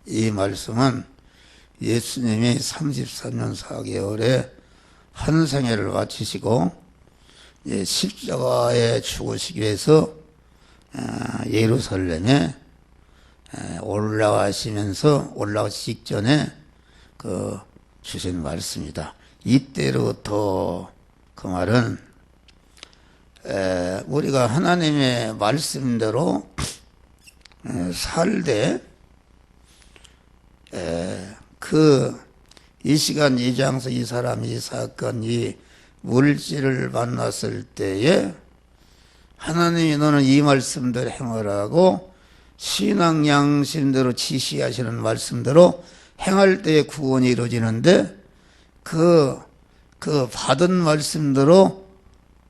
이 말씀은 예수님이 33년 4개월에 한 생애를 마치시고 십자가에 죽으시기 위해서 예루살렘에 올라가시면서 올라가시기 직전에 주신 말씀이다. 이때로부터 그 말은 우리가 하나님의 말씀대로 살되 이 시간 이 장소 이 사람 이 사건 이 물질을 만났을 때에 하나님이 너는 이 말씀대로 행하라고 신앙 양심대로 지시하시는 말씀대로 행할 때에 구원이 이루어지는데 그 받은 말씀대로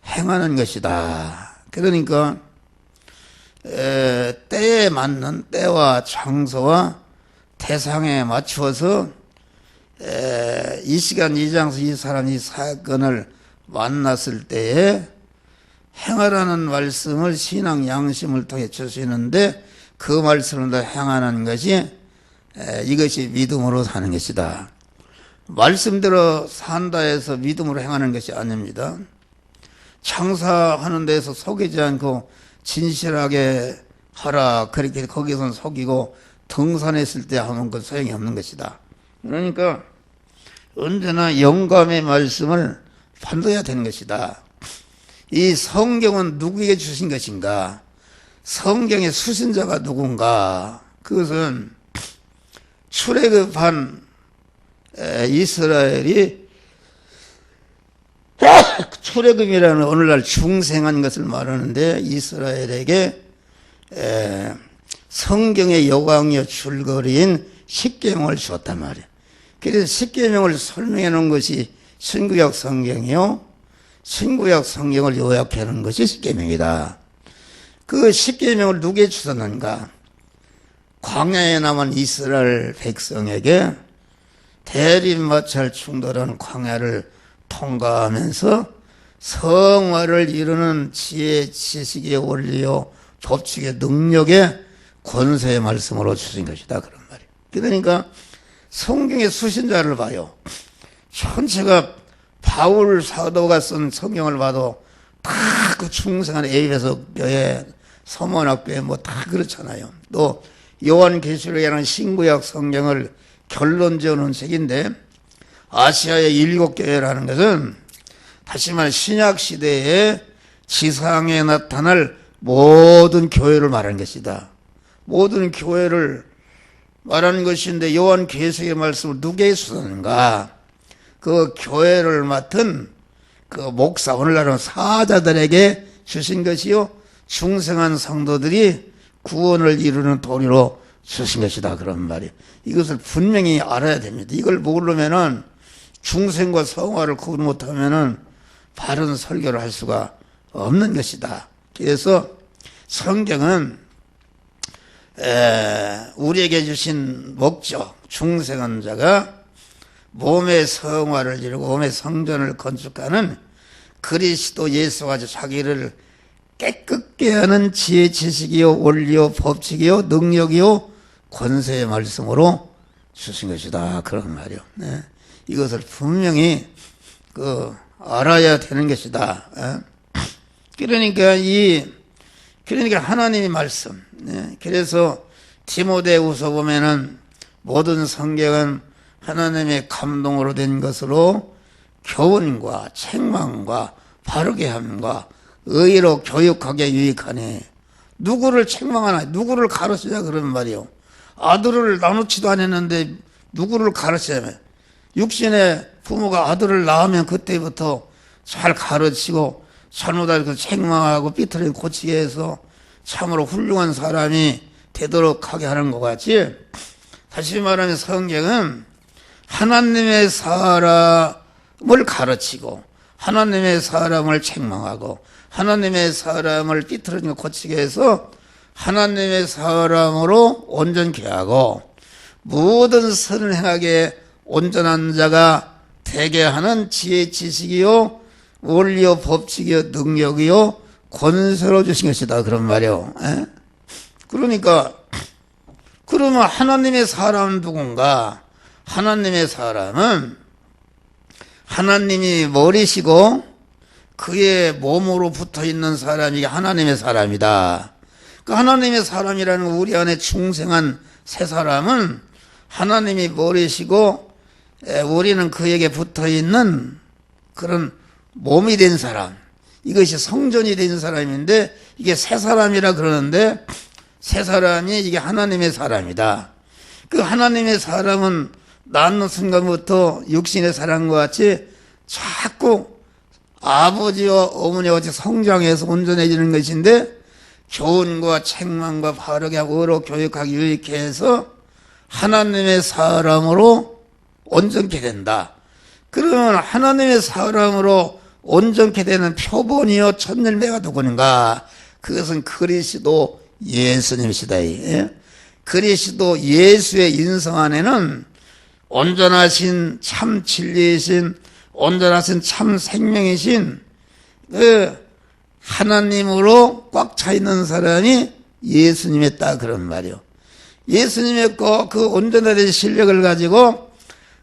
행하는 것이다. 그러니까 때에 맞는 때와 장소와 대상에 맞추어서 이 시간 이 장소 이 사람 이 사건을 만났을 때에 행하라는 말씀을 신앙 양심을 통해 주시는데 그 말씀을 다 행하는 것이 이것이 믿음으로 사는 것이다. 말씀대로 산다 해서 믿음으로 행하는 것이 아닙니다. 장사하는 데서 속이지 않고 진실하게 하라 그렇게 거기선 속이고 등산했을 때 하면 그 소용이 없는 것이다. 그러니까 언제나 영감의 말씀을 판도해야 되는 것이다. 이 성경은 누구에게 주신 것인가? 성경의 수신자가 누군가? 그것은 출애굽한 이스라엘이 출애굽이라는 오늘날 중생한 것을 말하는데 이스라엘에게 성경의 요강이요 줄거리인 십계명을 주었단 말이에요. 그래서 십계명을 설명해 놓은 것이 신구약 성경이요. 신구약 성경을 요약해 놓은 것이 십계명이다. 그 십계명을 누구에게 주었는가? 광야에 남은 이스라엘 백성에게 대립마찰 충돌한 광야를 통과하면서 성화를 이루는 지혜, 지식의 원리요, 법칙의 능력의 권세의 말씀으로 주신 것이다. 그런 말이에요. 그러니까 성경의 수신자를 봐요. 전체가 바울 사도가 쓴 성경을 봐도 다 그 충성한 에베소 교회, 서문학교에 뭐 다 그렇잖아요. 또 요한계시록이라는 신구약 성경을 결론 지어놓은 책인데 아시아의 7교회라는 것은 다시 말해 신약시대에 지상에 나타날 모든 교회를 말하는 것이다. 모든 교회를 말하는 것인데 요한계시록의 말씀을 누구에게 주었는가? 그 교회를 맡은 그 목사, 오늘날은 사자들에게 주신 것이요 중생한 성도들이 구원을 이루는 도리로 주신 것이다. 그런 말이에요. 이것을 분명히 알아야 됩니다. 이걸 모르면은 중생과 성화를 구분 못하면은 바른 설교를 할 수가 없는 것이다. 그래서 성경은 우리에게 주신 목적, 중생한 자가 몸의 성화를 이루고 몸의 성전을 건축하는 그리스도 예수가 자기를 깨끗게 하는 지혜, 지식이요, 원리요, 법칙이요, 능력이요, 권세의 말씀으로 주신 것이다. 그런 말이요. 네. 이것을 분명히 알아야 되는 것이다. 그러니까 하나님의 말씀. 네. 그래서 디모데후서 보면은 모든 성경은 하나님의 감동으로 된 것으로 교훈과 책망과 바르게 함과 의로 교육하게 유익하네. 누구를 책망하나, 누구를 가르치냐 그런 말이요. 아들을 나누지도 않았는데 누구를 가르치냐면 육신의 부모가 아들을 낳으면 그때부터 잘 가르치고 잘못하고 책망하고 삐뚤어진 고치게 해서 참으로 훌륭한 사람이 되도록 하게 하는 것 같이, 다시 말하면 성경은 하나님의 사람을 가르치고 하나님의 사람을 책망하고 하나님의 사람을 삐뚤어진 거 고치게 해서 하나님의 사람으로 온전케 하고 모든 선을 행하게 온전한 자가 되게 하는 지혜, 지식이요, 원리요, 법칙이요, 능력이요, 권세로 주신 것이다. 그런 말이요. 그러니까 그러면 하나님의 사람은 누군가? 하나님의 사람은 하나님이 머리시고 그의 몸으로 붙어 있는 사람이 하나님의 사람이다. 그 하나님의 사람이라는 우리 안에 중생한 새 사람은 하나님이 머리시고 우리는 그에게 붙어 있는 그런 몸이 된 사람, 이것이 성전이 된 사람인데 이게 새 사람이라 그러는데 새 사람이 이게 하나님의 사람이다. 그 하나님의 사람은 낳는 순간부터 육신의 사람과 같이 자꾸 아버지와 어머니와 같이 성장해서 온전해지는 것인데 교훈과 책망과 바르게 하고 의로 교육하기 유익해 해서 하나님의 사람으로 온전케 된다. 그러면 하나님의 사람으로 온전케 되는 표본이요 첫열매가 누구인가? 그것은 그리스도 예수님이시다. 그리스도 예수의 인성 안에는 온전하신 참 진리이신 온전하신 참 생명이신 그 하나님으로 꽉 차 있는 사람이 예수님의 딱 그런 말이요. 예수님의 그 온전한 실력을 가지고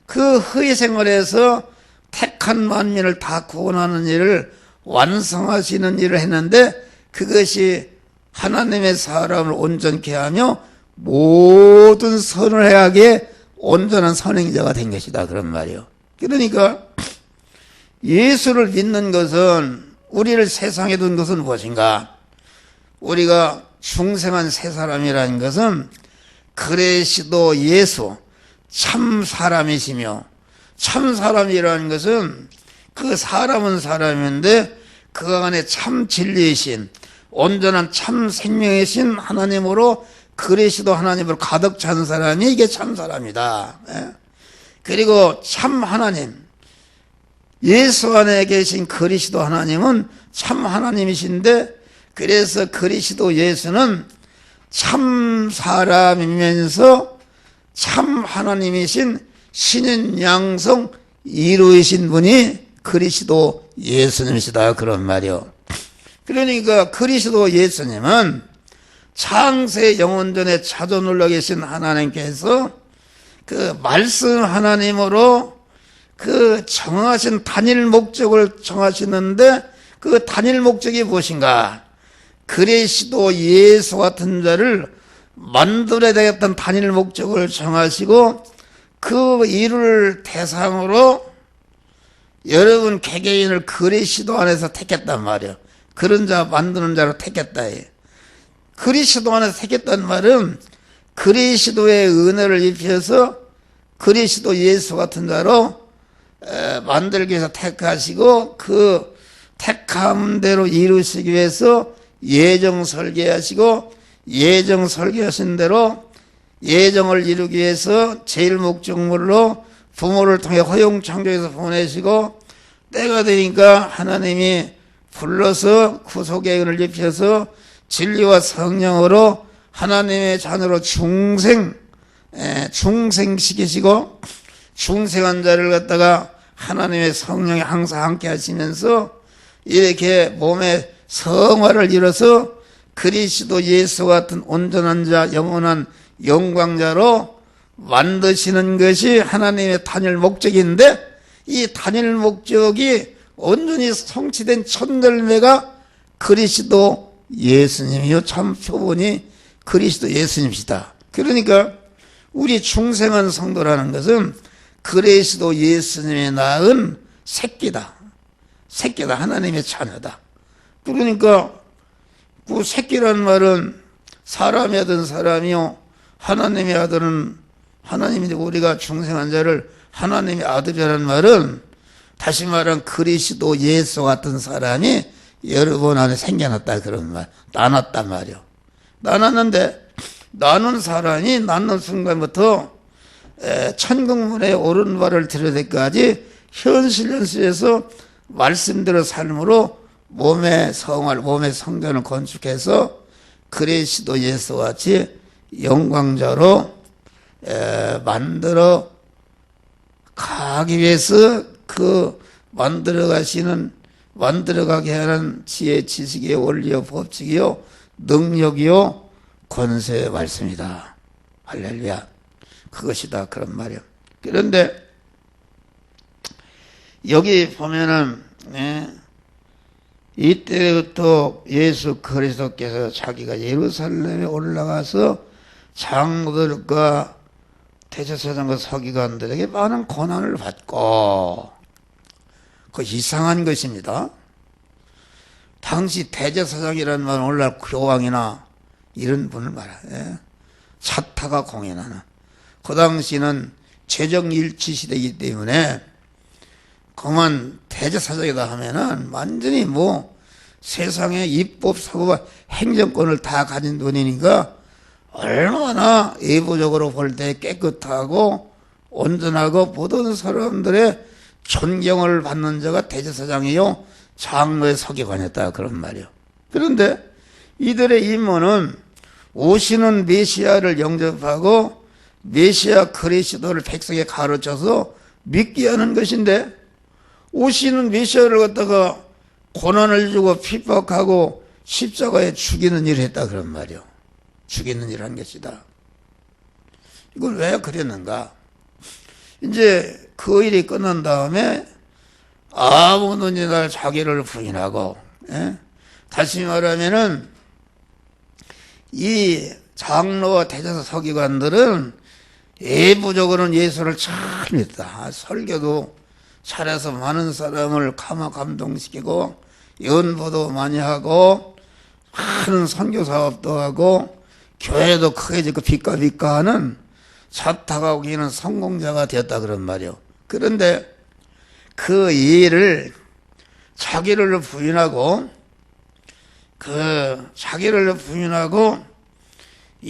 그 허위 생활에서 택한 만민을 다 구원하는 일을 완성하시는 일을 했는데 그것이 하나님의 사람을 온전케 하며 모든 선을 행하기에 온전한 선행자가 된 것이다 그런 말이요. 그러니까 예수를 믿는 것은 우리를 세상에 둔 것은 무엇인가? 우리가 중생한 새 사람이라는 것은 그리스도 예수 참 사람이시며 참 사람이라는 것은 그 사람은 사람인데 그 안에 참 진리이신 온전한 참 생명이신 하나님으로 그리스도 하나님으로 가득 찬 사람이 이게 참 사람이다. 그리고 참 하나님 예수 안에 계신 그리스도 하나님은 참 하나님이신데 그래서 그리스도 예수는 참 사람이면서 참 하나님이신 신인 양성 이루이신 분이 그리스도 예수님이시다 그런 말이요. 그러니까 그리스도 예수님은 창세 영원전에 자존올라 계신 하나님께서 그 말씀 하나님으로 그 정하신 단일 목적을 정하시는데 그 단일 목적이 무엇인가? 그리스도 예수 같은 자를 만들어야 되겠다는 단일 목적을 정하시고 그 일을 대상으로 여러분 개개인을 그리스도 안에서 택했단 말이에요. 그런 자 만드는 자로 택했다. 그리스도 안에서 택했다는 말은 그리스도의 은혜를 입혀서 그리스도 예수 같은 자로 만들기 위해서 택하시고 그 택함대로 이루시기 위해서 예정 설계하시고 예정 설계하신 대로 예정을 이루기 위해서 제일 목적물로 부모를 통해 허용 창조해서 보내시고 때가 되니까 하나님이 불러서 구속의 은을 입혀서 진리와 성령으로 하나님의 자녀로 중생시키시고 중생한 자를 갖다가 하나님의 성령이 항상 함께 하시면서 이렇게 몸의 성화를 이뤄서 그리스도 예수 같은 온전한 자 영원한 영광자로 만드시는 것이 하나님의 단일 목적인데 이 단일 목적이 온전히 성취된 첫 열매가 그리스도 예수님이요 참 표본이 그리스도 예수님이시다. 그러니까 우리 중생한 성도라는 것은 그리스도 예수님이 낳은 새끼다. 새끼다. 하나님의 자녀다. 그러니까 그 새끼라는 말은 사람이 하던 사람이요 하나님의 아들은 하나님이 우리가 중생한 자를 하나님의 아들이라는 말은 다시 말하면 그리스도 예수 같은 사람이 여러분 안에 생겨났다 그런 말 나눴단 말이요. 나눴는데 나눈 사람이 낳는 순간부터 천국문에 오른 바를 들을 때까지 현실에서 말씀대로 삶으로 몸의 성을 몸의 성전을 건축해서 그리스도 예수와 같이 영광자로 만들어 가기 위해서 그 만들어가게 하는 지혜, 지식이요, 원리요, 법칙이요, 능력이요, 권세의 말씀이다. 할렐루야. 그것이다. 그런 말이요. 그런데 여기 보면은 이때부터 예수 그리스도께서 자기가 예루살렘에 올라가서 장로들과 대제사장과 서기관들에게 많은 고난을 받고, 그 이상한 것입니다. 당시 대제사장이라는 말은 오늘날 교황이나 이런 분을 말해요. 차타가 공인하는. 그 당시는 재정일치 시대이기 때문에 그만 대제사장이다 하면은 완전히 세상의 입법, 사고와 행정권을 다 가진 분이니까 얼마나 외부적으로 볼 때 깨끗하고 온전하고 모든 사람들의 존경을 받는 자가 대제사장이요 장로의 서기관이었다. 그런 말이요. 그런데 이들의 임무는 오시는 메시아를 영접하고 메시아 그리스도를 백성에 가르쳐서 믿게 하는 것인데, 오시는 메시아를 갖다가 고난을 주고 핍박하고 십자가에 죽이는 일을 했다. 그런 말이요. 죽이는 일을 한 것이다. 이걸 왜 그랬는가? 이제 그 일이 끝난 다음에 아무든지 날 자기를 부인하고, 다시 말하면은 이 장로와 대제사 서기관들은 외부적으로는 예수를 잘 믿다. 설교도 잘해서 많은 사람을 감동시키고 연보도 많이 하고 많은 선교 사업도 하고 교회도 크게 짓고 빛과 하는 자타가 오기는 성공자가 되었다. 그런 말이요. 그런데 그 일을 자기를 부인하고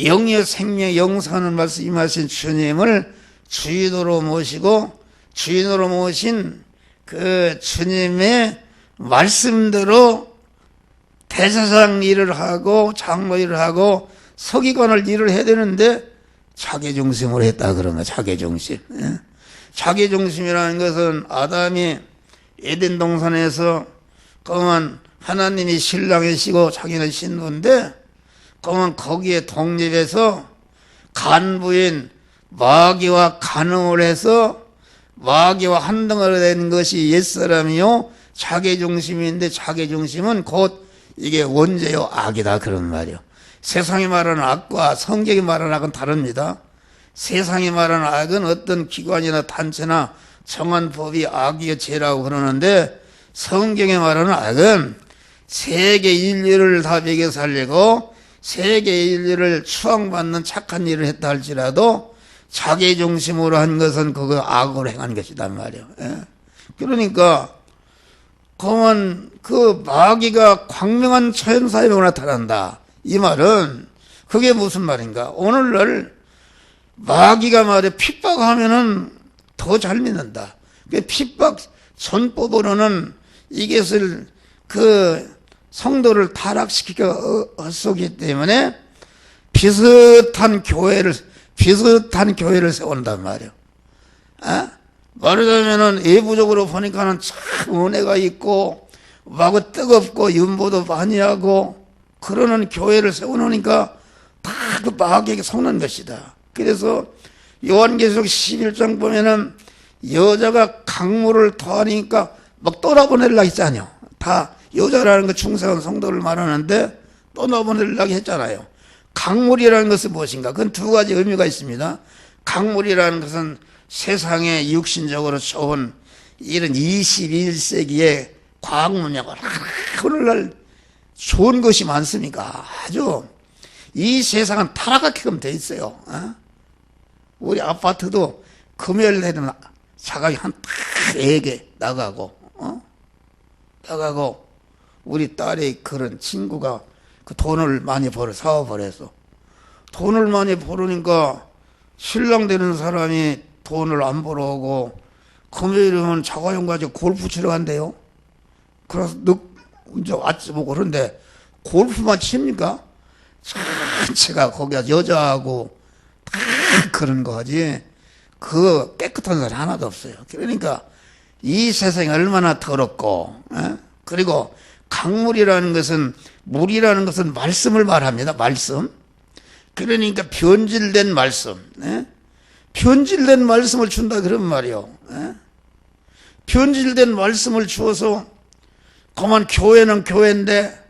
영의 생명 영생하는 말씀하신 주님을 주인으로 모시고 주인으로 모신 그 주님의 말씀대로 대제사장 일을 하고 장로 일을 하고 서기관을 일을 해야 되는데 자기중심으로 했다. 그러면 자기중심. 자기중심이라는 것은 아담이 에덴 동산에서 그만 하나님이 신랑이시고 자기는 신부인데 그러면 거기에 독립해서 간부인 마귀와 간음을 해서 마귀와 한덩어리 된 것이 옛사람이요 자기중심인데, 자기중심은 곧 이게 원죄요 악이다. 그런 말이요. 세상이 말하는 악과 성경이 말하는 악은 다릅니다. 세상이 말하는 악은 어떤 기관이나 단체나 정한 법이 악이요 죄라고 그러는데, 성경이 말하는 악은 세계 인류를 다 먹여 살리고 세계 인류를 추앙받는 착한 일을 했다 할지라도 자기 중심으로 한 것은 그거 악으로 행한 것이단 말이에요. 그러니까 그만 그 마귀가 광명한 천사에 나타난다. 이 말은 그게 무슨 말인가? 오늘날 마귀가 말해 핍박하면은 더 잘 믿는다. 그 핍박 전법으로는 이것을 그 성도를 타락시키기가 헛소기 때문에 비슷한 교회를 세운단 말이에요. 말하자면은 외부적으로 보니까는 참 은혜가 있고 막 뜨겁고 윤보도 많이 하고 그러는 교회를 세워놓으니까 다 그 마귀에게 속는 것이다. 그래서 요한계시록 11장 보면은 여자가 강물을 더하니까 막 떠나보내려고 했잖아요. 다 여자라는 거 충성한 성도를 말하는데 떠나보내려고 했잖아요. 강물이라는 것은 무엇인가? 그건 두 가지 의미가 있습니다. 강물이라는 것은 세상에 육신적으로 좋은 이런 21세기의 과학문명을 오늘날 좋은 것이 많습니까? 아주 이 세상은 타락하게끔 돼 있어요. 우리 아파트도 금요일 되면 자가이 한 4개 나가고 우리 딸의 그런 친구가 그 돈을 많이 벌어 사업을 해서 돈을 많이 벌으니까 신랑 되는 사람이 돈을 안 벌어오고 금요일이면 자가용 가지고 골프 치러 간대요. 그래서 이제 아침 오고 그런데 골프만 칩니까? 전체가 거기가 여자하고 다 그런 거 하지 그 깨끗한 사람 하나도 없어요. 그러니까 이 세상이 얼마나 더럽고 그리고 강물이라는 것은 물이라는 것은 말씀을 말합니다. 말씀. 그러니까 변질된 말씀, 예? 변질된 말씀을 준다 그런 말이요. 예? 변질된 말씀을 주어서 그만 교회는 교회인데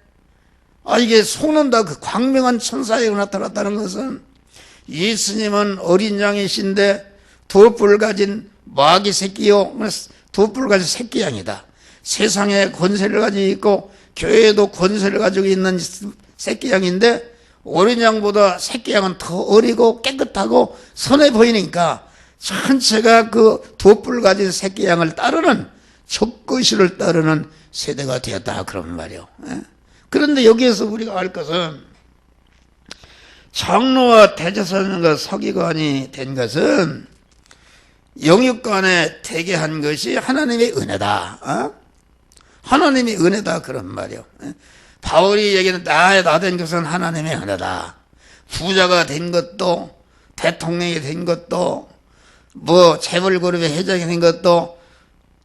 이게 속는다. 그 광명한 천사에 나타났다는 것은 예수님은 어린 양이신데 두 뿔 가진 마귀 새끼요, 두 뿔 가진 새끼 양이다. 세상에 권세를 가지고 있고 교회에도 권세를 가지고 있는 새끼 양인데 어린 양보다 새끼 양은 더 어리고 깨끗하고 선해 보이니까 전체가 그 두 뿔 가진 새끼 양을 따르는 적그시를 따르는 세대가 되었다 그런 말이요. 그런데 여기에서 우리가 알 것은 장로와 대제사장과 서기관이 된 것은 영육간에 되게 한 것이 하나님의 은혜다. 하나님의 은혜다 그런 말이요. 바울이 얘기는 나 된 것은 하나님의 은혜다. 부자가 된 것도 대통령이 된 것도 뭐 재벌그룹의 회장이 된 것도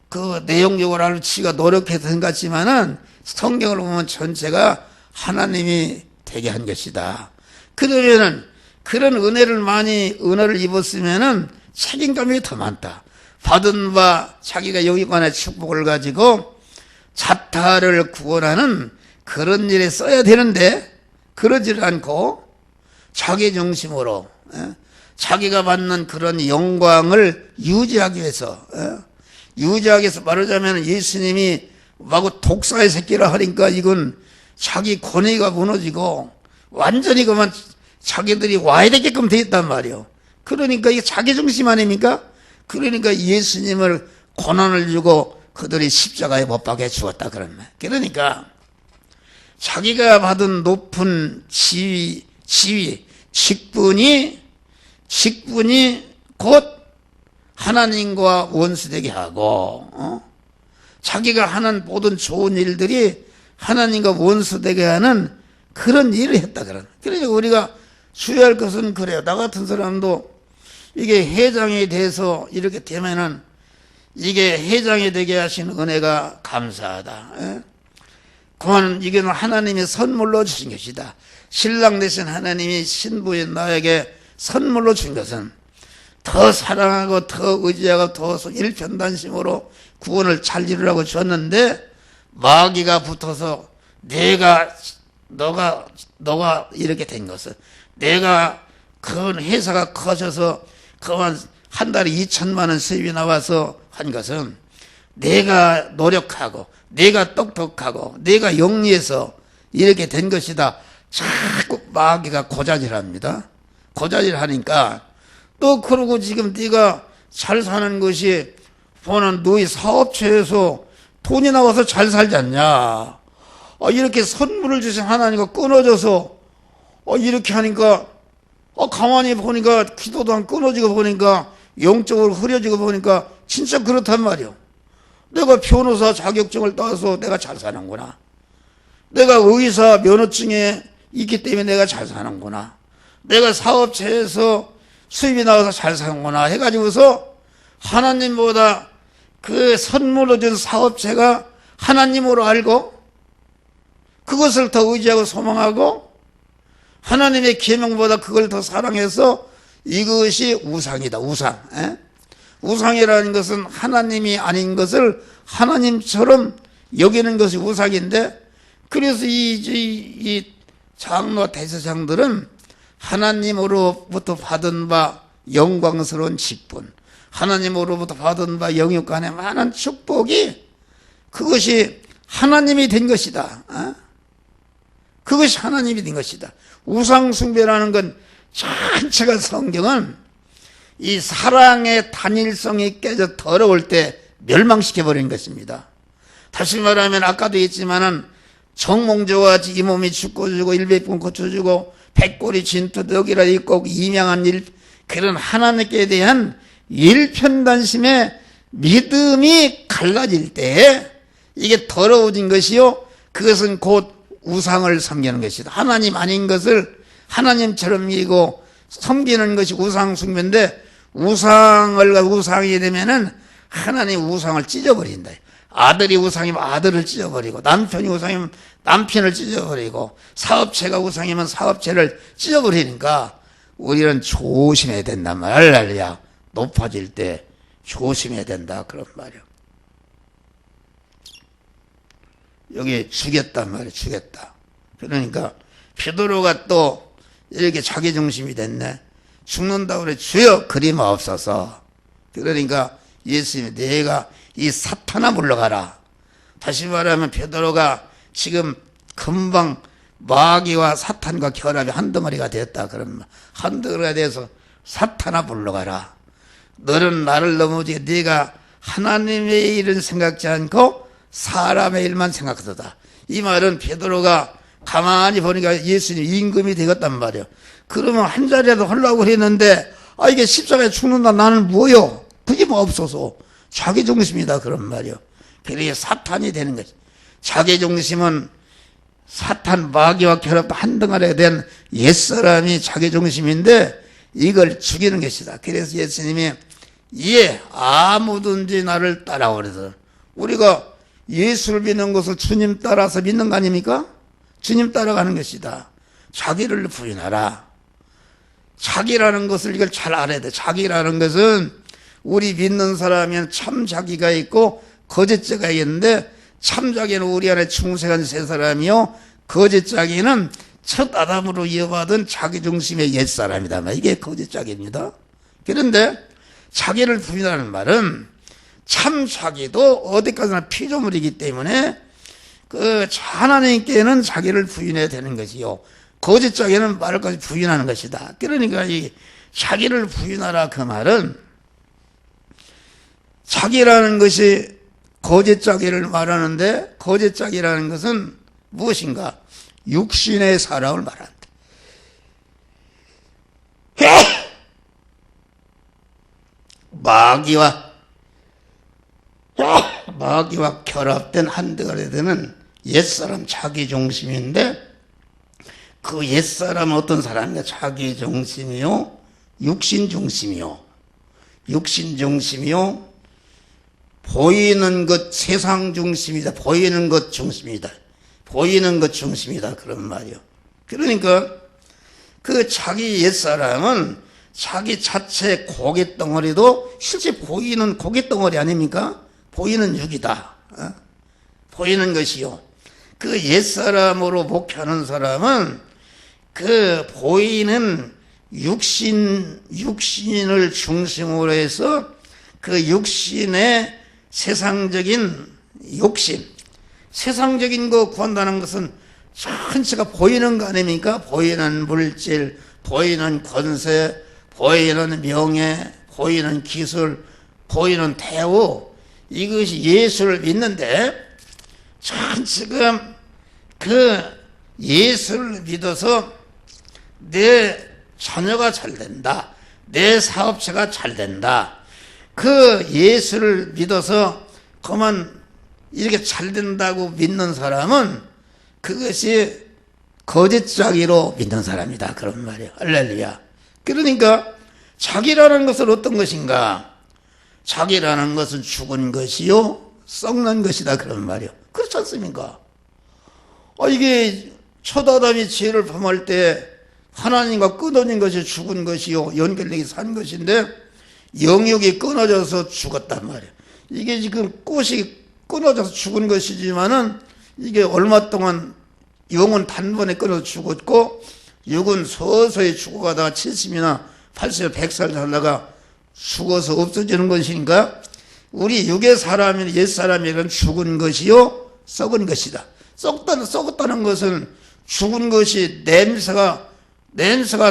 그 내용적으로 알고 지가 노력해서 된 것 같지만은 성경을 보면 전체가 하나님이 되게 한 것이다. 그러면은 그런 은혜를 입었으면은 책임감이 더 많다. 받은 바 자기가 영육간의 축복을 가지고 자타를 구원하는 그런 일에 써야 되는데 그러질 않고 자기 중심으로 자기가 받는 그런 영광을 유지하기 위해서 말하자면 예수님이 마구 독사의 새끼라 하니까 이건 자기 권위가 무너지고 완전히 그만 자기들이 와야 되게끔 돼 있단 말이에요. 그러니까 이게 자기 중심 아닙니까? 그러니까 예수님을 고난을 주고 그들이 십자가에 못 박혀 죽었다 그런 말. 그러니까 자기가 받은 높은 지위, 직분이 곧 하나님과 원수되게 하고 자기가 하는 모든 좋은 일들이 하나님과 원수되게 하는 그런 일을 했다 그런. 그러니까 우리가 주의할 것은 그래요. 나 같은 사람도 이게 회장이 돼서 이렇게 되면은 이게 회장이 되게 하신 은혜가 감사하다. 그건 이건 하나님이 선물로 주신 것이다. 신랑 되신 하나님이 신부인 나에게 선물로 준 것은 더 사랑하고 더 의지하고 더 일편단심으로 구원을 잘 이루라고 줬는데 마귀가 붙어서 너가 이렇게 된 것은 내가 그 회사가 커져서 그만 한 달에 2천만 원 수입이 나와서 한 것은 내가 노력하고 내가 똑똑하고 내가 영리해서 이렇게 된 것이다. 자꾸 마귀가 고자질합니다. 고자질하니까 또 그러고 지금 네가 잘 사는 것이 보는 너희 사업체에서 돈이 나와서 잘 살지 않냐. 이렇게 선물을 주신 하나님과 끊어져서 이렇게 하니까 가만히 보니까 기도도 안 끊어지고 보니까 영적으로 흐려지고 보니까 진짜 그렇단 말이요. 내가 변호사 자격증을 따서 내가 잘 사는구나. 내가 의사 면허증에 있기 때문에 내가 잘 사는구나. 내가 사업체에서 수입이 나와서 잘 사는구나 해가지고서 하나님보다 그 선물로 준 사업체가 하나님으로 알고 그것을 더 의지하고 소망하고 하나님의 계명보다 그걸 더 사랑해서 이것이 우상이다. 우상. 우상이라는 것은 하나님이 아닌 것을 하나님처럼 여기는 것이 우상인데 그래서 이 장로 대제사장들은 하나님으로부터 받은 바 영광스러운 직분, 하나님으로부터 받은 바 영육간의 많은 축복이 그것이 하나님이 된 것이다. 그것이 하나님이 된 것이다. 우상숭배라는 건 전체가 성경은 이 사랑의 단일성이 깨져 더러울 때 멸망시켜버린 것입니다. 다시 말하면 아까도 했지만은 정몽조와 이 몸이 죽고주고 일백분 고쳐주고 백골이 진토덕이라 있고 이명한 일 그런 하나님께 대한 일편단심의 믿음이 갈라질 때 이게 더러워진 것이요 그것은 곧 우상을 섬기는 것이다. 하나님 아닌 것을 하나님처럼 믿고 섬기는 것이 우상 숭배인데 우상이 되면은 하나님 우상을 찢어버린다. 아들이 우상이면 아들을 찢어버리고, 남편이 우상이면 남편을 찢어버리고, 사업체가 우상이면 사업체를 찢어버리니까 우리는 조심해야 된단 말이야. 할렐루야. 높아질 때 조심해야 된다, 그런 말이야. 여기 주겠단 말이야. 주겠다. 그러니까 베드로가 또 이렇게 자기중심이 됐네. 죽는다고 그래. 주여 그리마옵소서. 그러니까 예수님이 내가 이 사탄아 물러가라. 다시 말하면 베드로가 지금 금방 마귀와 사탄과 결합이 한 덩어리가 되었다. 그런 말. 한 덩어리가 돼서 사탄아 물러가라. 너는 나를 넘어지게 네가 하나님의 일은 생각지 않고 사람의 일만 생각하다. 이 말은 베드로가 가만히 보니까 예수님 임금이 되었단 말이에요. 그러면 한 자리라도 하려고 했는데 이게 십자가에 죽는다. 나는 뭐요? 그게 뭐 없어서 자기중심이다, 그런 말이요. 그래야 사탄이 되는 거지. 자기중심은 사탄 마귀와 결합 한 덩어리가 된 옛사람이 자기중심인데 이걸 죽이는 것이다. 그래서 예수님이 아무든지 나를 따라오래서, 우리가 예수를 믿는 것을 주님 따라서 믿는 거 아닙니까? 주님 따라가는 것이다. 자기를 부인하라. 자기라는 것을 이걸 잘 알아야 돼. 자기라는 것은 우리 믿는 사람에는 참 자기가 있고 거짓 자가 있는데, 참 자기는 우리 안에 충성한 세 사람이요, 거짓 자기는 첫 아담으로 이어받은 자기중심의 옛사람이다. 이게 거짓 자기입니다. 그런데 자기를 부인하는 말은 참 자기도 어디까지나 피조물이기 때문에 하나님께는 자기를 부인해야 되는 것이요, 거짓 자기는 말을 까지 부인하는 것이다. 그러니까 이 자기를 부인하라, 그 말은 자기라는 것이 거짓 자기를 말하는데, 거짓 자기라는 것은 무엇인가? 육신의 사람을 말한다. 마귀와 결합된 한덩어리 되는 옛사람 자기중심인데, 그 옛사람은 어떤 사람인가? 자기중심이요, 육신중심이요, 보이는 것 세상중심이다. 보이는 것 중심이다. 보이는 것 중심이다, 그런 말이요. 그러니까 그 자기 옛사람은 자기 자체 고깃덩어리도 실제 보이는 고깃덩어리 아닙니까? 보이는 육이다. 보이는 것이요. 그 옛사람으로 목회하는 사람은 그 보이는 육신을 중심으로 해서 그 육신의 세상적인 욕심, 세상적인 거 구한다는 것은 전체가 보이는 거 아닙니까? 보이는 물질, 보이는 권세, 보이는 명예, 보이는 기술, 보이는 대우, 이것이 예수를 믿는데, 지금 그 예수를 믿어서 내 자녀가 잘 된다, 내 사업체가 잘 된다, 그 예수를 믿어서 그만 이렇게 잘 된다고 믿는 사람은 그것이 거짓 자기로 믿는 사람이다, 그런 말이에요. 할렐루야. 그러니까 자기라는 것은 어떤 것인가? 자기라는 것은 죽은 것이요, 썩는 것이다, 그런 말이에요. 그렇지 않습니까? 이게 첫 아담이 죄를 범할 때 하나님과 끊어진 것이 죽은 것이요, 연결되기 산 것인데 영역이 끊어져서 죽었단 말이에요. 이게 지금 꽃이 끊어져서 죽은 것이지만은 이게 얼마 동안 영은 단번에 끊어서 죽었고, 육은 서서히 죽어가다가 70이나 80, 100살 살다가 죽어서 없어지는 것이니까, 우리 육의 사람이 옛사람이란 죽은 것이요, 썩은 것이다. 썩었다는 것은 죽은 것이 냄새가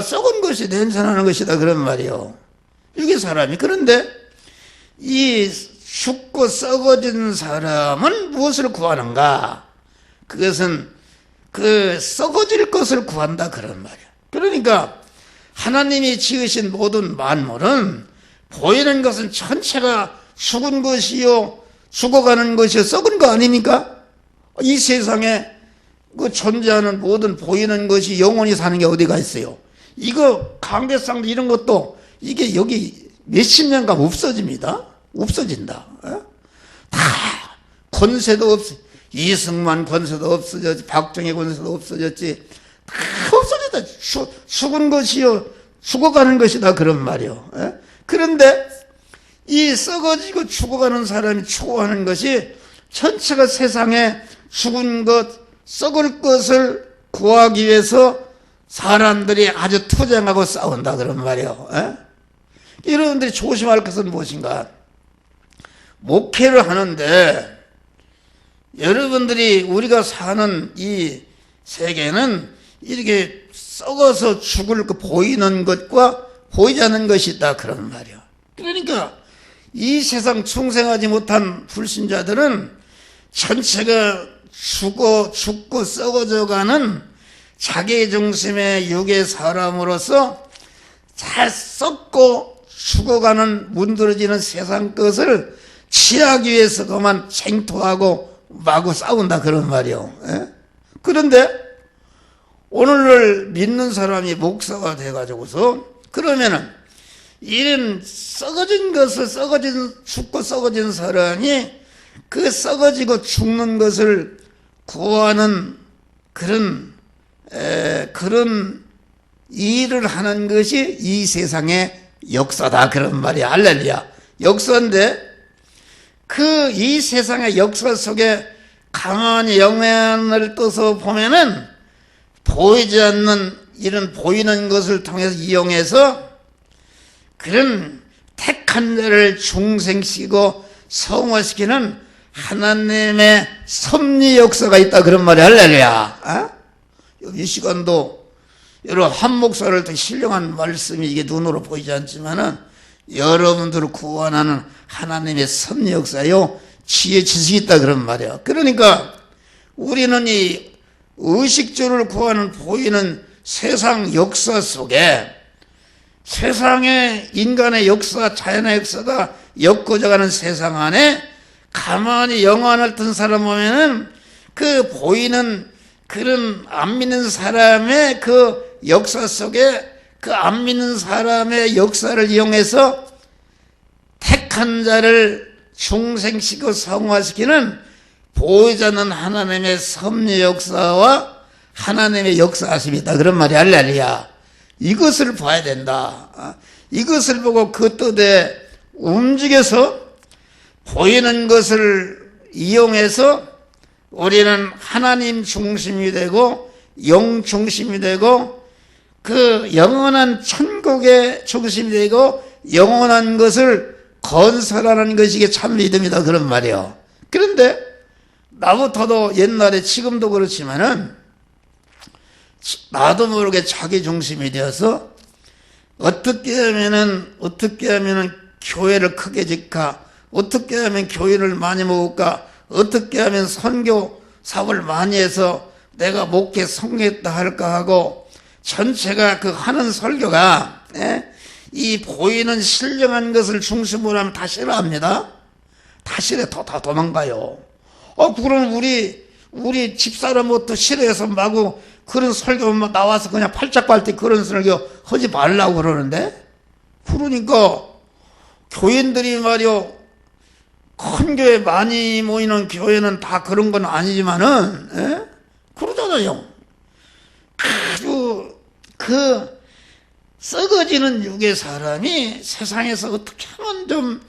썩은 것이 냄새나는 것이다, 그런 말이요. 육의 사람이. 그런데 이 죽고 썩어진 사람은 무엇을 구하는가? 그것은 그 썩어질 것을 구한다, 그런 말이야. 그러니까 하나님이 지으신 모든 만물은 보이는 것은 전체가 죽은 것이요, 죽어가는 것이요, 썩은 거 아닙니까? 이 세상에 그 존재하는 모든 보이는 것이 영원히 사는 게 어디가 있어요? 이거 강대상도 이런 것도 이게 여기 몇십 년간 없어집니다. 없어진다. 다 권세도 이승만 권세도 없어졌지, 박정희 권세도 없어졌지. 다 없어졌다. 죽은 것이요, 죽어가는 것이다. 그런 말이요. 에? 그런데 이 썩어지고 죽어가는 사람이 추구하는 것이 전체가 세상에 죽은 것, 썩을 것을 구하기 위해서 사람들이 아주 투쟁하고 싸운다. 그런 말이요. 에? 여러분들이 조심할 것은 무엇인가? 목회를 하는데 여러분들이 우리가 사는 이 세계는 이렇게 썩어서 죽을 그 보이는 것과 보이지 않는 것이 있다. 그런 말이야. 그러니까 이 세상 충성하지 못한 불신자들은 전체가 죽고 썩어져가는 자기 중심의 육의 사람으로서 잘 썩고 죽어가는 문드러지는 세상 것을 취하기 위해서 그만 쟁토하고 마구 싸운다. 그런 말이요. 에? 그런데 오늘날 믿는 사람이 목사가 돼가지고서 그러면은 이런 썩어진 것을 죽고 썩어진 사람이 그 썩어지고 죽는 것을 구하는 그런 일을 하는 것이 이 세상의 역사다. 그런 말이야. 할렐루야. 역사인데 이 세상의 역사 속에 가만히 영향을 떠서 보면은 보이지 않는 이런 보이는 것을 통해서 이용해서 그런 택한 자를 중생시키고 성화시키는 하나님의 섭리 역사가 있다. 그런 말이 할렐루야. 이 시간도 여러분 한 목사를 더 신령한 말씀이 이게 눈으로 보이지 않지만은 여러분들을 구원하는 하나님의 섭리 역사요 지혜 지식이 있다. 그런 말이야. 그러니까 우리는 이 의식주를 구하는 보이는 세상 역사 속에 세상의 인간의 역사, 자연의 역사가 엮어져가는 세상 안에 가만히 영안을 뜬 사람 보면은 그 보이는 그런 안 믿는 사람의 그 역사 속에 그 안 믿는 사람의 역사를 이용해서 택한 자를 중생시키고 성화시키는 보이지 않는 하나님의 섭리 역사와 하나님의 역사하심이 있다. 그런 말이 할렐루야. 이것을 봐야 된다. 이것을 보고 그 뜻에 움직여서 보이는 것을 이용해서 우리는 하나님 중심이 되고 영 중심이 되고 그 영원한 천국의 중심이 되고 영원한 것을 건설하는 것이 이게 참 믿음이다. 그런 말이요. 그런데 나부터도 옛날에 지금도 그렇지만은 나도 모르게 자기 중심이 되어서 어떻게 하면은 교회를 크게 짓까? 어떻게 하면 교회를 많이 모을까? 어떻게 하면 선교 사업을 많이 해서 내가 목회 성공했다 할까 하고 전체가 그 하는 설교가 이 보이는 신령한 것을 중심으로 하면 다 싫어합니다. 다 싫어, 다 도망가요. 그럼 우리 집사람부터 싫어해서 마구 그런 설교 나와서 그냥 팔짝발뒤 그런 설교 하지 말라고 그러는데, 그러니까 교인들이 말이요, 큰 교회 많이 모이는 교회는 다 그런 건 아니지만은 그러잖아요. 아주 그 썩어지는 육의 사람이 세상에서 어떻게 하면 좀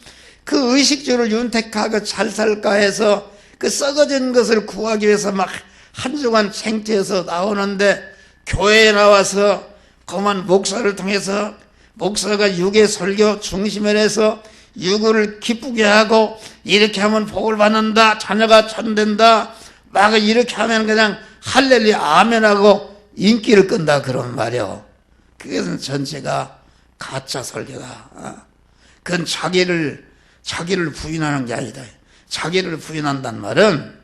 그 의식주를 윤택하고 잘 살까 해서 그 썩어진 것을 구하기 위해서 막 한 주간 생태에서 나오는데, 교회에 나와서 그만 목사를 통해서 목사가 육의 설교 중심을 해서 육을 기쁘게 하고 이렇게 하면 복을 받는다, 자녀가 천된다, 막 이렇게 하면 그냥 할렐루야 아멘하고 인기를 끈다. 그런 말이요. 그것은 전체가 가짜 설교다. 그건 자기를 부인하는 게 아니다. 자기를 부인한다는 말은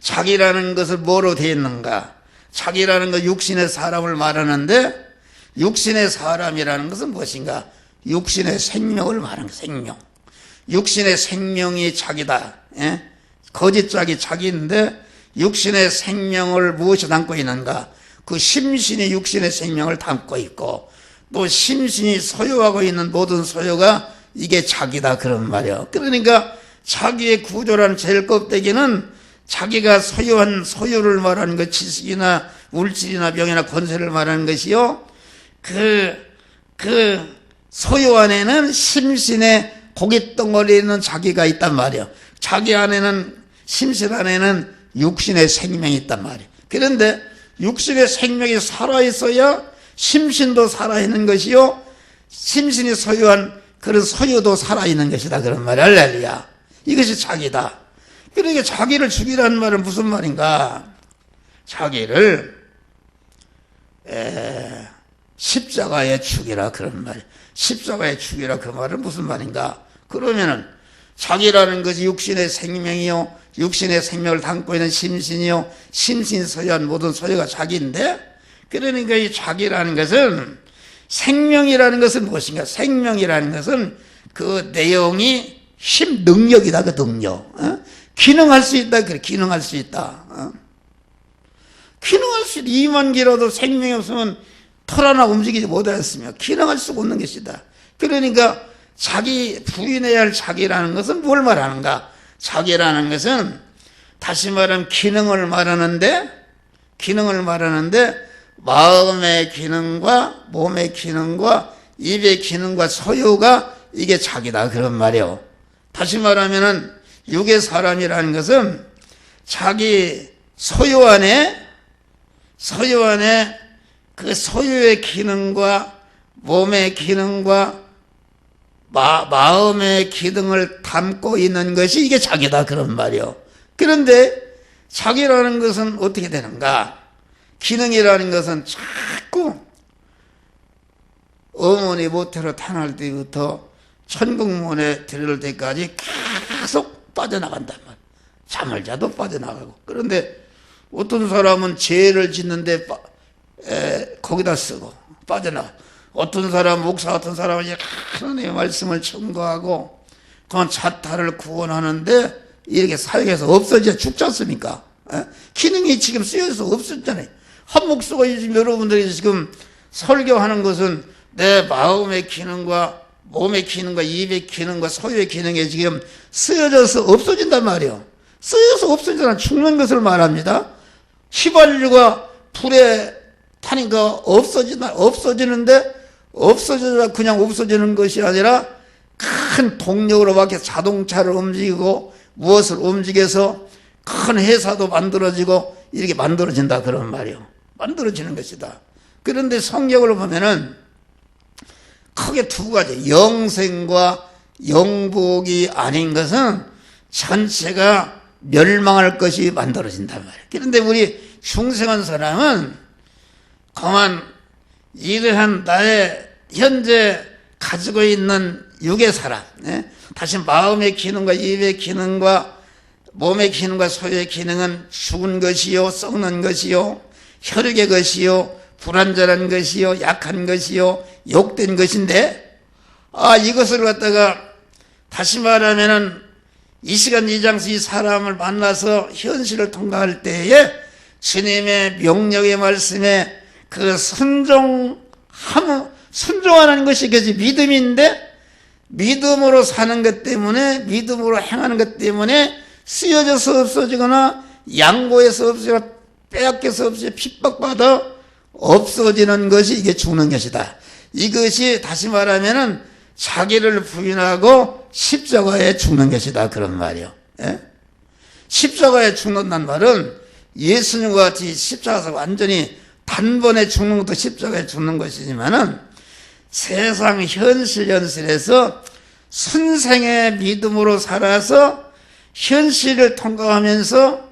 자기라는 것을 뭐로 되어 있는가? 자기라는 것 육신의 사람을 말하는데, 육신의 사람이라는 것은 무엇인가? 육신의 생명을 말하는 거예요. 생명. 육신의 생명이 자기다. 거짓짝이 자기인데 육신의 생명을 무엇이 담고 있는가? 그 심신이 육신의 생명을 담고 있고, 또 심신이 소유하고 있는 모든 소유가 이게 자기다. 그런 말이에요. 그러니까 자기의 구조라는 제일 껍데기는 자기가 소유한 소유를 말하는 것, 지식이나 물질이나 명예나 권세를 말하는 것이요. 그 소유 안에는 심신의 고깃덩어리에 있는 자기가 있단 말이에요. 자기 안에는, 심신 안에는 육신의 생명이 있단 말이에요. 그런데 육신의 생명이 살아있어야 심신도 살아있는 것이요. 심신이 소유한 그런 소유도 살아있는 것이다. 그런 말이야. 할렐루야. 이것이 자기다. 그러니까 자기를 죽이라는 말은 무슨 말인가? 자기를 십자가에 죽이라 그런 말이야. 십자가에 죽이라 그 말은 무슨 말인가? 그러면은 자기라는 것이 육신의 생명이요, 육신의 생명을 담고 있는 심신이요, 심신이 소유한 모든 소유가 자기인데, 그러니까 이 자기라는 것은, 생명이라는 것은 무엇인가? 생명이라는 것은 그 내용이 힘, 능력이다. 그 능력. 기능할 수 있다. 그래, 기능할 수 있다. 기능할 수 있다. 이만 기라도 생명이 없으면 털 하나 움직이지 못하였으며 기능할 수가 없는 것이다. 그러니까 자기, 부인해야 할 자기라는 것은 뭘 말하는가? 자기라는 것은 다시 말하면 기능을 말하는데 마음의 기능과 몸의 기능과 입의 기능과 소유가 이게 자기다. 그런 말이요. 다시 말하면은 육의 사람이라는 것은 자기 소유 안에 그 소유의 기능과 몸의 기능과 마음의 기능을 담고 있는 것이 이게 자기다. 그런 말이요. 그런데 자기라는 것은 어떻게 되는가? 기능이라는 것은 자꾸 어머니 모태로 태어날 때부터 천국문에 들어올 때까지 계속 빠져나간단 말이야. 잠을 자도 빠져나가고. 그런데 어떤 사람은 죄를 짓는데 거기다 쓰고 빠져나가. 어떤 사람, 목사 같은 사람은 하나님의 말씀을 청구하고 그건 자타를 구원하는데 이렇게 사역해서 없어져 죽지 않습니까? 기능이 지금 쓰여서 없었잖아요. 한 목사가 지금 여러분들이 지금 설교하는 것은 내 마음의 기능과 몸의 기능과 입의 기능과 소유의 기능이 지금 쓰여져서 없어진단 말이에요. 쓰여서 없어지잖아. 죽는 것을 말합니다. 휘발유가 불에 타니까 없어지는데 없어져야 그냥 없어지는 것이 아니라 큰 동력으로 밖에 자동차를 움직이고 무엇을 움직여서 큰 회사도 만들어지고 이렇게 만들어진다. 그런 말이에요. 만들어지는 것이다. 그런데 성경을 보면은 크게 두 가지, 영생과 영복이 아닌 것은 전체가 멸망할 것이 만들어진단 말이에요. 그런데 우리 중생한 사람은 그만 이러한 나의 현재 가지고 있는 육의 사람, 다시 마음의 기능과 입의 기능과 몸의 기능과 소유의 기능은 죽은 것이요, 썩는 것이요, 혈육의 것이요, 불완전한 것이요, 약한 것이요, 욕된 것인데, 이것을 갖다가 다시 말하면은 이 시간 이 장소 이 사람을 만나서 현실을 통과할 때에 주님의 명령의 말씀에 그 순종하는 것이 그것이 믿음인데, 믿음으로 사는 것 때문에, 믿음으로 행하는 것 때문에 쓰여져서 없어지거나 양보해서 없어지거나 빼앗겨서 없어지거나 핍박받아 없어지는 것이 이게 죽는 것이다. 이것이 다시 말하면은 자기를 부인하고 십자가에 죽는 것이다. 그런 말이요. 십자가에 죽는다는 말은 예수님과 같이 십자가에서 완전히 단번에 죽는 것도 십자가에 죽는 것이지만은 세상 현실에서 순생의 믿음으로 살아서 현실을 통과하면서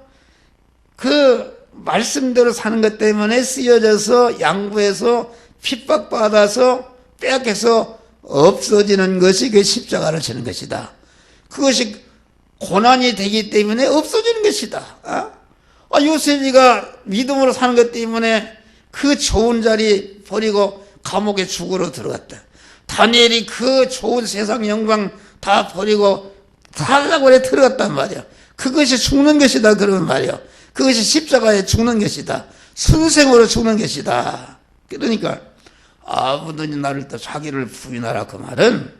그 말씀대로 사는 것 때문에 쓰여져서 양보해서 핍박받아서 빼앗겨서 없어지는 것이 그 십자가를 지는 것이다. 그것이 고난이 되기 때문에 없어지는 것이다. 요셉이가 믿음으로 사는 것 때문에 그 좋은 자리 버리고 감옥에 죽으러 들어갔다. 다니엘이 그 좋은 세상 영광 다 버리고 살라고 들어갔단 말이야. 그것이 죽는 것이다. 그런 말이야. 그것이 십자가에 죽는 것이다. 순생으로 죽는 것이다. 그러니까 아무든지 나를 또 자기를 부인하라 그 말은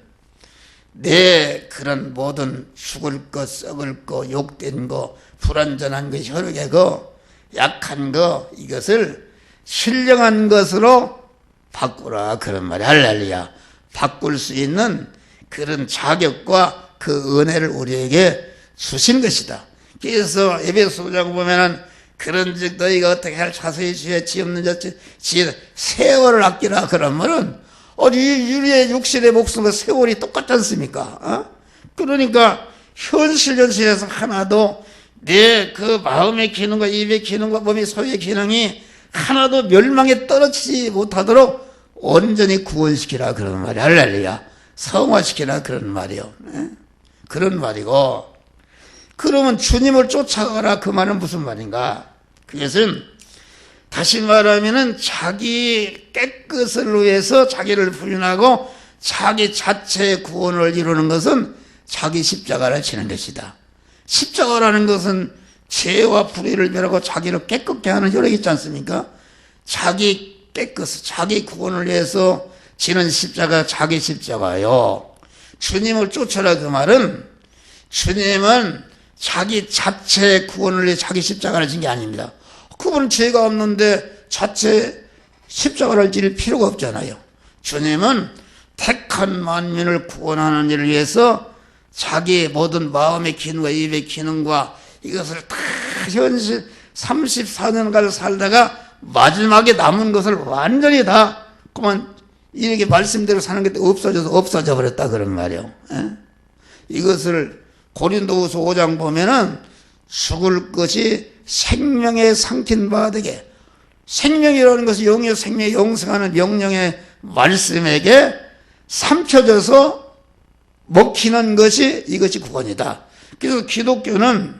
내 그런 모든 죽을 것, 썩을 것, 욕된 거, 불완전한 거, 혈육의 거, 약한 거, 이것을 신령한 것으로 바꾸라 그런 말이야. 할렐루야. 바꿀 수 있는 그런 자격과 그 은혜를 우리에게 주신 것이다. 그래서 에베소 5장 보면은 그런즉 너희가 어떻게 할 자세히 지혜 없는 자치 지혜 세월을 아끼라 그런 말은 유리의 육신의 목숨과 세월이 똑같지 않습니까? 그러니까 현실에서 하나도 내 그 마음의 기능과 입의 기능과 몸의 소유의 기능이 하나도 멸망에 떨어지지 못하도록 온전히 구원시키라 그런 말이야. 할렐루야. 성화시키라 그런 말이요. 그런 말이고, 그러면 주님을 쫓아가라 그 말은 무슨 말인가? 그것은 다시 말하면은 자기 깨끗을 위해서 자기를 부인하고 자기 자체의 구원을 이루는 것은 자기 십자가를 지는 것이다. 십자가라는 것은 죄와 불의를 멸하고 자기를 깨끗게 하는 효력이 있지 않습니까? 자기 깨끗, 자기 구원을 위해서 지는 십자가, 자기 십자가요. 주님을 쫓아라 그 말은 주님은 자기 자체의 구원을 위해 자기 십자가를 진 게 아닙니다. 그분은 죄가 없는데 자체 십자가를 질 필요가 없잖아요. 주님은 택한 만민을 구원하는 일을 위해서 자기의 모든 마음의 기능과 입의 기능과 이것을 다 현실 34년간 살다가 마지막에 남은 것을 완전히 다 그만 이렇게 말씀대로 사는 게 없어져 버렸다 그런 말이에요. 이것을 고린도후서 5장 보면은 죽을 것이 생명에 삼킨 바 되게, 생명이라는 것이 영의 생명에 영생하는 영령의 말씀에게 삼켜져서 먹히는 것이 이것이 구원이다. 그래서 기독교는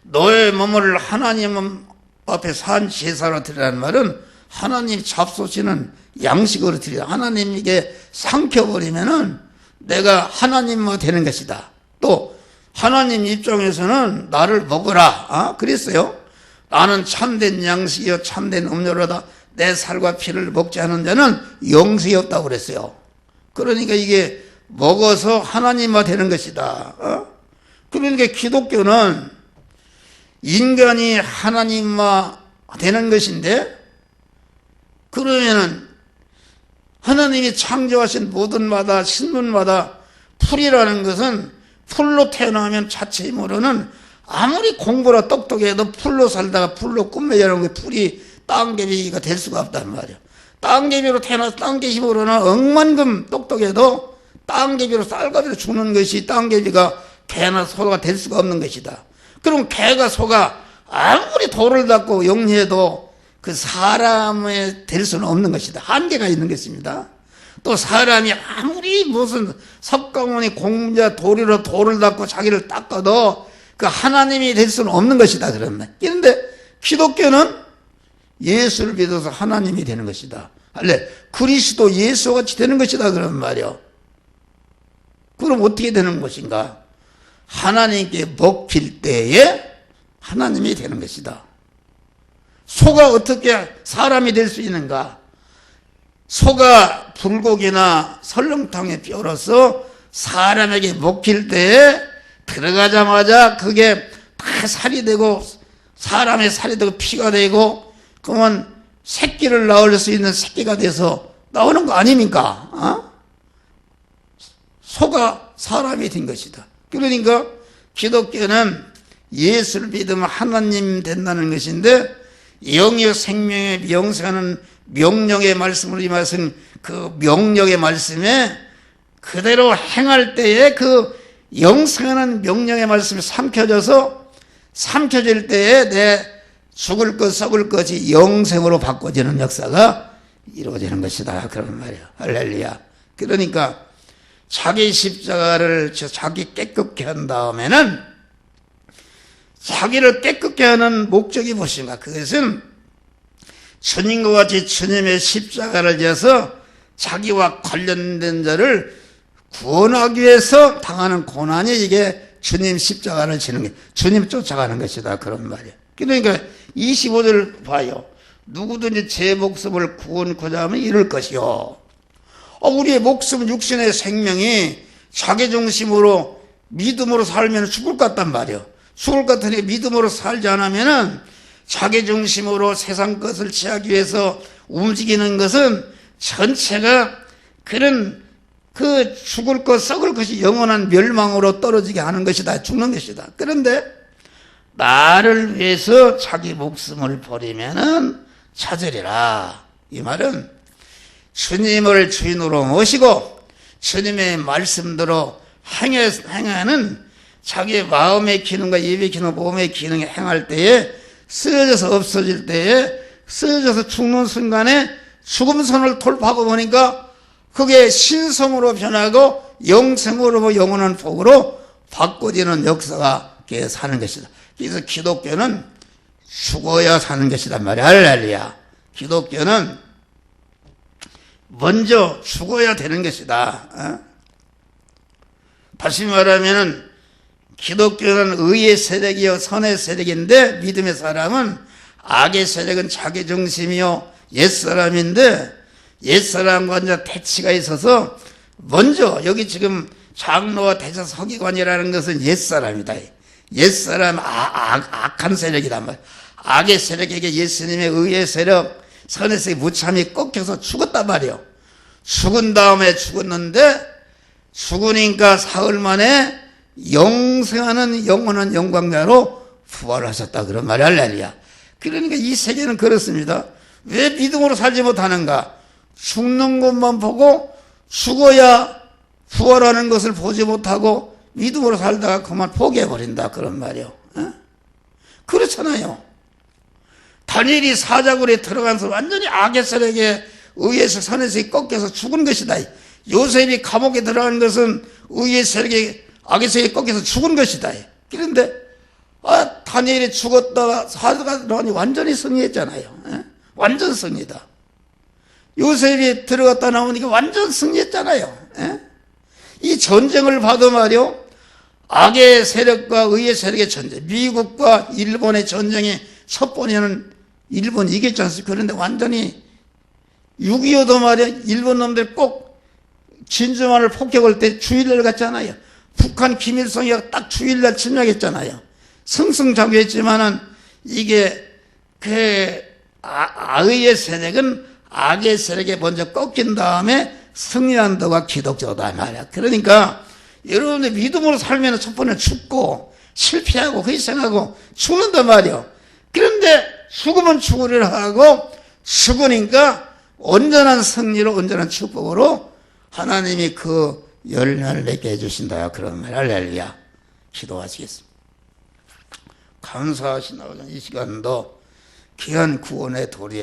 너의 몸을 하나님 앞에 산 제사로 드리라는 말은 하나님 잡수시는 양식으로 드리라. 하나님에게 삼켜버리면은 내가 하나님만 되는 것이다. 또 하나님 입장에서는 나를 먹으라 그랬어요. 나는 참된 양식이요 참된 음료로다. 내 살과 피를 먹지 않은 자는 영생이 없다고 그랬어요. 그러니까 이게 먹어서 하나님만 되는 것이다. 그러니까 기독교는 인간이 하나님만 되는 것인데, 그러면은 하나님이 창조하신 모든 마다 신문마다 풀이라는 것은 풀로 태어나면 자체 힘으로는 아무리 공부라 똑똑해도 풀로 살다가 풀로 꿈매자는 게 풀이 땅개비가 될 수가 없단 말이야. 땅개비로 태어나서 땅개 힘으로는 억만큼 똑똑해도 땅개비로 쌀가비로 죽는 것이 땅개비가 개나 소가 될 수가 없는 것이다. 그럼 개가 소가 아무리 돌을 닦고 영리해도 그 사람이 될 수는 없는 것이다. 한계가 있는 것입니다. 또 사람이 아무리 무슨 석가모니 공자 도리로 돌을 닦고 자기를 닦아도 그 하나님이 될 수는 없는 것이다. 그러면. 그런데 기독교는 예수를 믿어서 하나님이 되는 것이다. 할래 그리스도 예수와 같이 되는 것이다. 그런 말이요. 그럼 어떻게 되는 것인가? 하나님께 먹힐 때에 하나님이 되는 것이다. 소가 어떻게 사람이 될 수 있는가? 소가 불고기나 설렁탕의 뼈로서 사람에게 먹힐 때에 들어가자마자 그게 다 살이 되고 사람의 살이 되고 피가 되고 그러면 새끼를 낳을 수 있는 새끼가 돼서 나오는 거 아닙니까? 소가 사람이 된 것이다. 그러니까 기독교는 예수를 믿으면 하나님 된다는 것인데, 영의 생명에 영생하는 명령의 말씀으로 임하신 그 명령의 말씀에 그대로 행할 때에 그 영생하는 명령의 말씀이 삼켜질 때에 내 죽을 것 썩을 것이 영생으로 바꿔지는 역사가 이루어지는 것이다. 그런 말이에요. 할렐루야. 그러니까 자기 십자가를 자기 깨끗게 한 다음에는 자기를 깨끗게 하는 목적이 무엇인가? 그것은 주님과 같이 주님의 십자가를 지어서 자기와 관련된 자를 구원하기 위해서 당하는 고난이 이게 주님 십자가를 지는 게 주님 쫓아가는 것이다. 그런 말이에요. 그러니까 25절 봐요. 누구든지 제 목숨을 구원코자 하면 이룰 것이요. 우리의 목숨, 육신의 생명이 자기중심으로 믿음으로 살면 죽을 것 같단 말이요. 죽을 것 같으니 믿음으로 살지 않으면은 자기중심으로 세상 것을 취하기 위해서 움직이는 것은 전체가 그런 그 죽을 것, 썩을 것이 영원한 멸망으로 떨어지게 하는 것이다. 죽는 것이다. 그런데 나를 위해서 자기 목숨을 버리면은 찾으리라. 이 말은 주님을 주인으로 모시고 주님의 말씀대로 행하는 자기의 마음의 기능과 입의 기능, 몸의 기능을 행할 때에 쓰여져서 없어질 때에 쓰여져서 죽는 순간에 죽음선을 돌파하고 보니까 그게 신성으로 변하고 영생으로 영원한 복으로 바꿔지는 역사가 사는 것이다. 그래서 기독교는 죽어야 사는 것이란 말이야. 할렐루야. 기독교는 먼저 죽어야 되는 것이다. 다시 말하면 기독교는 의의 세력이요 선의 세력인데 믿음의 사람은 악의 세력은 자기중심이요 옛사람인데 옛사람과 이제 대치가 있어서 먼저 여기 지금 장로와 대사 서기관이라는 것은 옛사람이다. 옛사람 악한 세력이란 말이야. 악의 세력에게 예수님의 의의 세력 선의 세력이 무참히 꺾여서 죽었단 말이요. 죽은 다음에 죽었는데 죽으니까 사흘 만에 영생하는 영원한 영광자로 부활하셨다. 그런 말이 할렐루야. 그러니까 이 세계는 그렇습니다. 왜 믿음으로 살지 못하는가? 죽는 것만 보고 죽어야 부활하는 것을 보지 못하고 믿음으로 살다가 그만 포기해버린다. 그런 말이요. 그렇잖아요. 다니엘이 사자굴에 들어가서 완전히 악의 세력에 의해서 선의 세력이 꺾여서 죽은 것이다. 요셉이 감옥에 들어간 것은 의의 세력에 악의 세력이 꺾여서 죽은 것이다. 그런데 다니엘이 죽었다가 사자가 들어가니 완전히 승리했잖아요. 완전 승리다. 요셉이 들어갔다 나오니까 완전 승리했잖아요. 이 전쟁을 봐도 말이요, 악의 세력과 의의 세력의 전쟁, 미국과 일본의 전쟁의 첫 번에는 일본이 이겼지 않습니까? 그런데 완전히 6.25도 말이야, 일본 놈들 꼭 진주만을 폭격할 때 주일날 갔잖아요. 북한 김일성이가 딱 주일날 침략했잖아요. 승승장구했지만은 이게 의의 세력은 악의 세력에 먼저 꺾인 다음에 승리한 도가 기독교다 말이야. 그러니까 여러분들 믿음으로 살면 첫 번에 죽고 실패하고 희생하고 죽는단 말이야. 그런데 죽으면 죽으리라 하고 죽으니까 온전한 승리로 온전한 축복으로 하나님이 그 열매를 내게 해주신다. 그런 말. 할렐루야. 기도하시겠습니다. 감사하시나오는 이 시간도 귀한 구원의 도리에